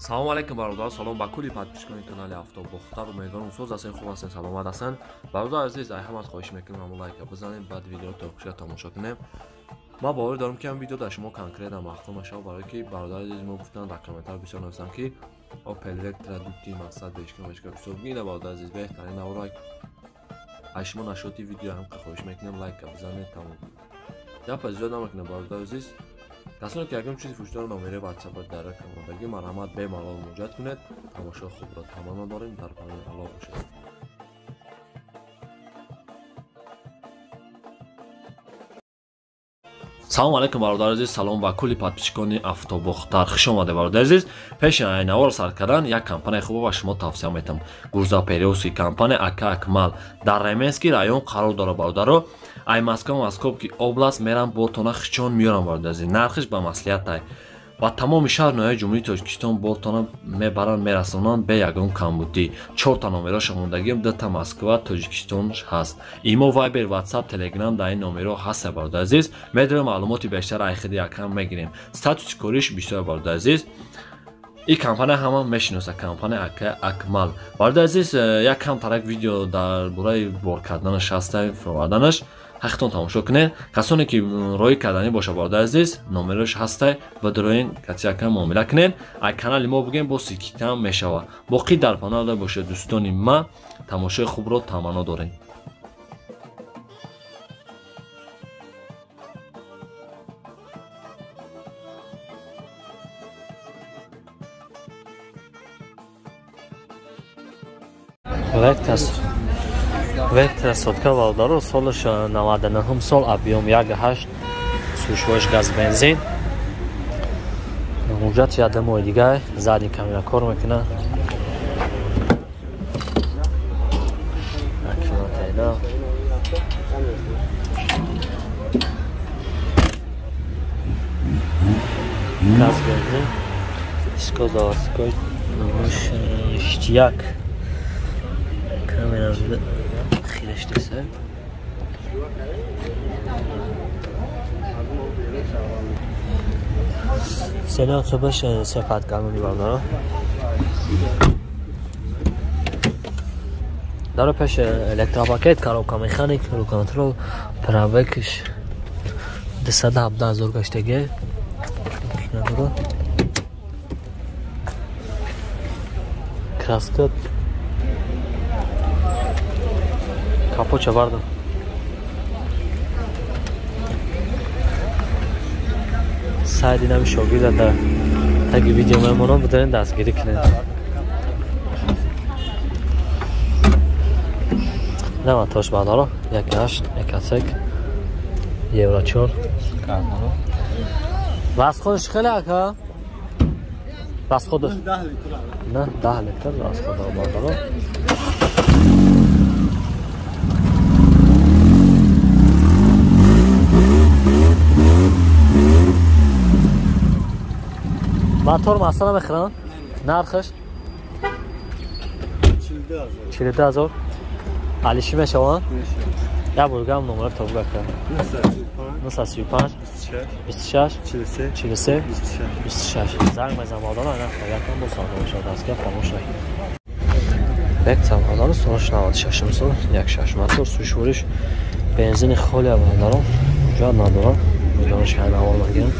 салом алейкум бародар, салом ба кулли подписчикони канали Автобохтар. Умедворам соз ҳастед, хуб ҳастед, саломат ҳастед. Бародар азиз, ай ҳамат хоҳиш мекунам ҳамон лайка бизанед, баъд видеоро то охир тамошо кунем. Ман бовар дорам ки ҳам видео дар шумо конкретно махсус мешавад, барое ки бародар азиз мо гуфтанд дар комментар бисёр нависанд ки Opel Vectra дути мақсад бешкин бисёр гина бародар азиз беҳтарин навора. Ай шумо нашоти видео ҳам ки хоҳиш мекунам лайка бизанед тамом. Гап зиёд намекунам бародар азиз. کسانی که اگرم چیزی فروشتار نامره واتساپ دایرکت کنید مرحمت به مالال موجود کنید تماشا خوب را تمام داریم در پایین علاوه باشید. салом алейкум бародар азиз, салом ба кулли подписчикони Автобохтар. Хуш омадед бародар азиз. Пеши ай навор сар кардан як компания хуб ба шумо тавсия метам. Гурзаперевский компания Ака Акмал дар Ременский район қарор дорад бародаро. ай Москва-Московский област мерам болтона хичон миёрам бародар азиз. Нархиш ба маслиҳат ай. Ба тамоми шаҳр ноҳияи ҷумҳурии Тоҷикистон болтона мебаранд мерасонанд бе ягон камбудӣ. 4 та номероша мондагӣ 2 та Москва, Тоҷикистон ҳаст. Имо, Viber, WhatsApp, Telegram дар ин номеро ҳаст бародар азиз. Медарем маълумоти бештар ай хиди якам мегирем. Статуси кориш бисёр бародар азиз. این کمپانی همه میشناسه کمپانی Ака Акмал. бародар азиз, як кам тарак видео дар бораи бор карданаш ҳаста, фурӯварданаш ҳақиқатон тамошо кунед. касоне ки роҳи карданӣ боша бародар азиз, номерош ҳаста ва дуроин кати якам муомила кунед. ай канали мо бугем бо сикитам мешава. боқӣ дар паналда боша дӯстони ма тамошои хубро таманно дорем. Vectra сотка валдаро солаш 99 сол, объем 1.8, сушвош газ бензин. Муҷат яда мой дигар задни камера кор мекуна. Акиматайда. Газ бензин. Диско заводской. Штияк. Kameramızda xirəşdirsə. Seni otobüs seyahat qanuni varlar. Daro peş elektropaket, коробка mexanik, ru kontrol, pravekиш. 217 gaştege. Kraska Kapoça vardı. Saydina bir şoguyla da tagi video memnunum buden dastgiri kine. Ne var toş bağları? Yaklaş, ekasek. Еврочор. Расходиш хеле ака? Расходиш? 10 литр. Не, 10 литр расхода bağları. Motor masana bexran. Narxış? 40000. Alişi meşavan? Ya burgam numara tabu bakar. 935 26 43 26. Zang mezamaldan ana xabardan bu savdo şad asga xamosh. Vectra motoru so'rash navbat shashimso, yak shash motor sushvorish benzini xoli avvaldarom. Jad nadoram. Milosh kana olmagan.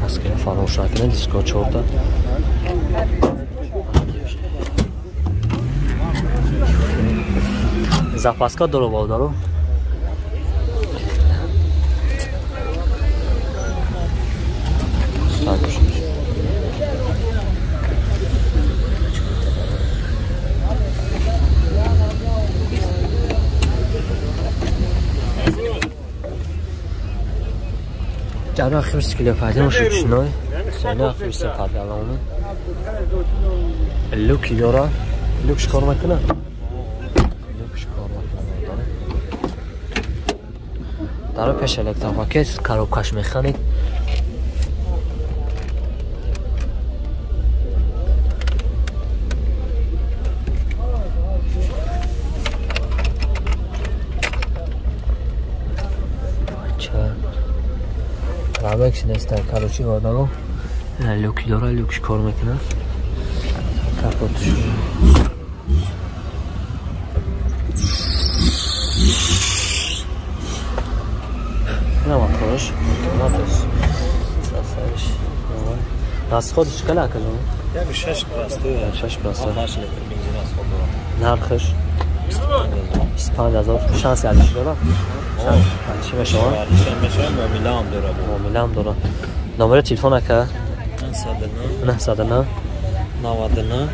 Askeri farosh rakine disko 4 ta. Zapaska doro bavdaro. Stagosh. Jara akhir kilofatı mı şunay? Seni akhir sepat alanı. Look yora. Look çıkarmak ne? Look çıkarmak ne? Daro peş elektropaket, коробкаш mexanik. Правекс нестар, короче, водало. لوکی داره لوکش کار میکنه کپوتش نه ماکروش ناتوس سفرش راست خودش کلا کجا یک 6 پرسته 6 پرسته 8 لیتر بنزین است خود نرخش 25000 شانس علیش داره چی میشه میشه مومیلام داره مومیلام داره نمره تلفن که 909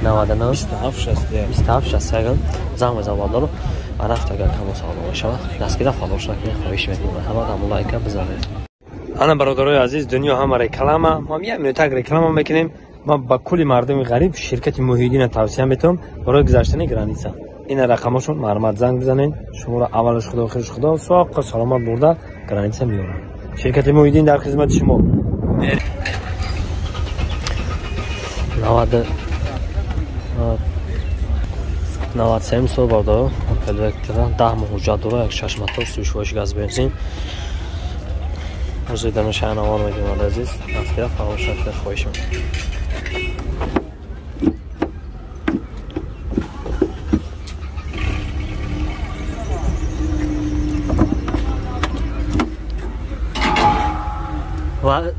99 27 60 زنگ بزن والدارو عرفت اگر کم سلام شما دستگیر فالوش نکنید خواهش می‌کنم همه هم لایک بزنید. انا برادرای عزیز دنیا هم رکلامه ما یک منوت رکلام میکنیم. ما با کلی مردم غریب شرکت موحدین توصیه میتونم برای گذشتن گرانیسا این رقمشون مرمت زنگ بزنین شما را اولش خدا و خیرش خدا ساق سلامت برده گرانیسا میارن. شرکت موحدین در خدمت شما. 93 سال برده پلوکتران 10 حجت داره 6 موتور 36 گاز بنزین از در نشان آوار میگم عزیز دستگیر فراموش نکنید خواهش می‌کنم.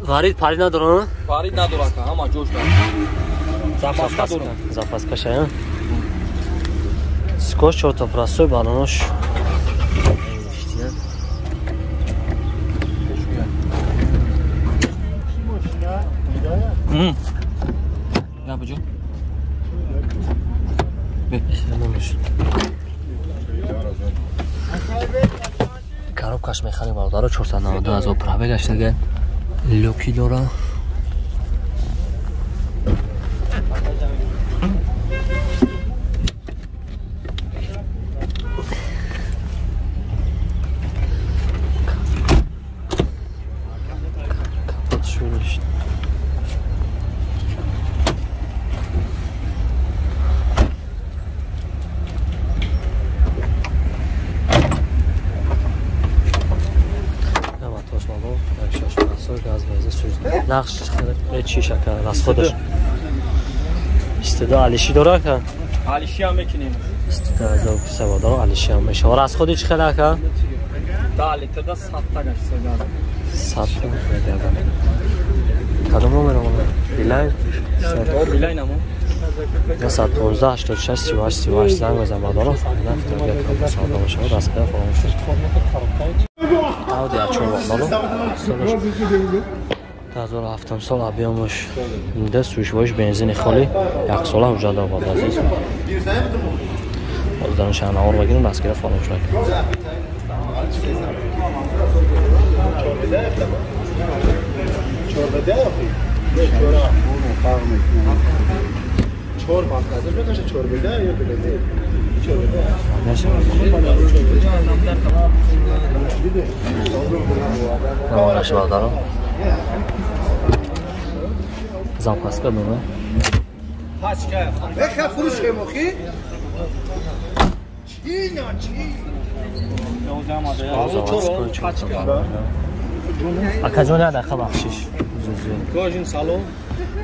وارد پاری نداره؟ پاری نداره که اما جوش داره زفاس نداره زفاس کشه سکوش چوتا پراسوی بالانوش نه بجو коробкаш механи бардора 492 пробег гаштага локи дора капот шулиш نقش چی شکر از خودش استدا علیشی داره که علیشی هم میکنیم استدا از سوا داره علیشی هم میشه و از خودش خیلی که 10 لیتر دا 7 تا گشت ساعت کدوم رو میرم بیلای نمو 115 86 38 38 زنگ بزن با داره نفت رو بیاد کنم ساعت باشه و دست کنم فراموش آودی اچون داره 2007 سال объемش ده سوشواش بنزین خالی یک ساله وجود آورد عزیز باز دارن شهنوار بگیریم دستگیر فراموش نکنیم نمارش بردارم запаска дора беха фурӯш хемохи чина акаҷони адақа бахшиш кожин салон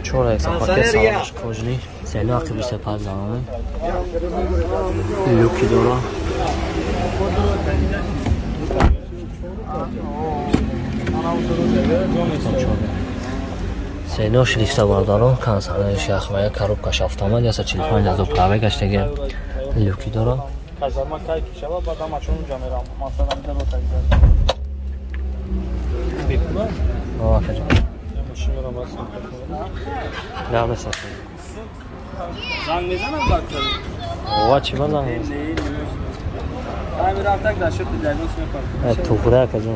чора екса пакет салонаш кожни сено ақиби сепар занаме люки дора سینو شلیفته باردارم کنسانه شخمه коробкаш автомат 145,000 пробег гаштаги люки дора казарма кай кишава бадам ачун унҷа мерам масалан дар отагида ва каҷа машинара масалан гавнеса занг мезанам доктор ва чӣ базан ай мерафтак дар шуд диагноз мекунам тӯбра каҷа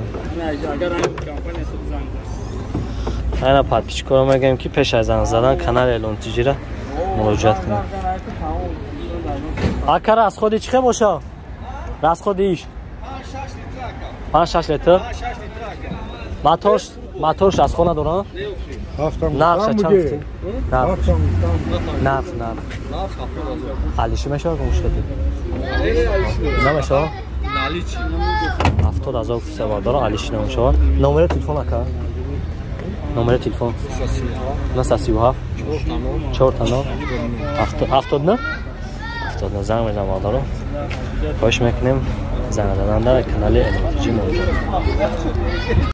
агар ай компания суд занг айна подписчикам мегӯям ки пеш аз занг задан канали элон тиҷора муроҷиат кунед ака расходи чӣ хел боша расходиш 5-6 литр моторш аз хона дорам нарх чанд нарх алиши мешавад мушкати намешавад 70,000 куса бардора алиши намешавад номери телефон ака نمره تلفن 937 4 تا 9 79 زنگ میزنم آدارو خواهش میکنیم زنگ زدن در کانال علم تیجی موجود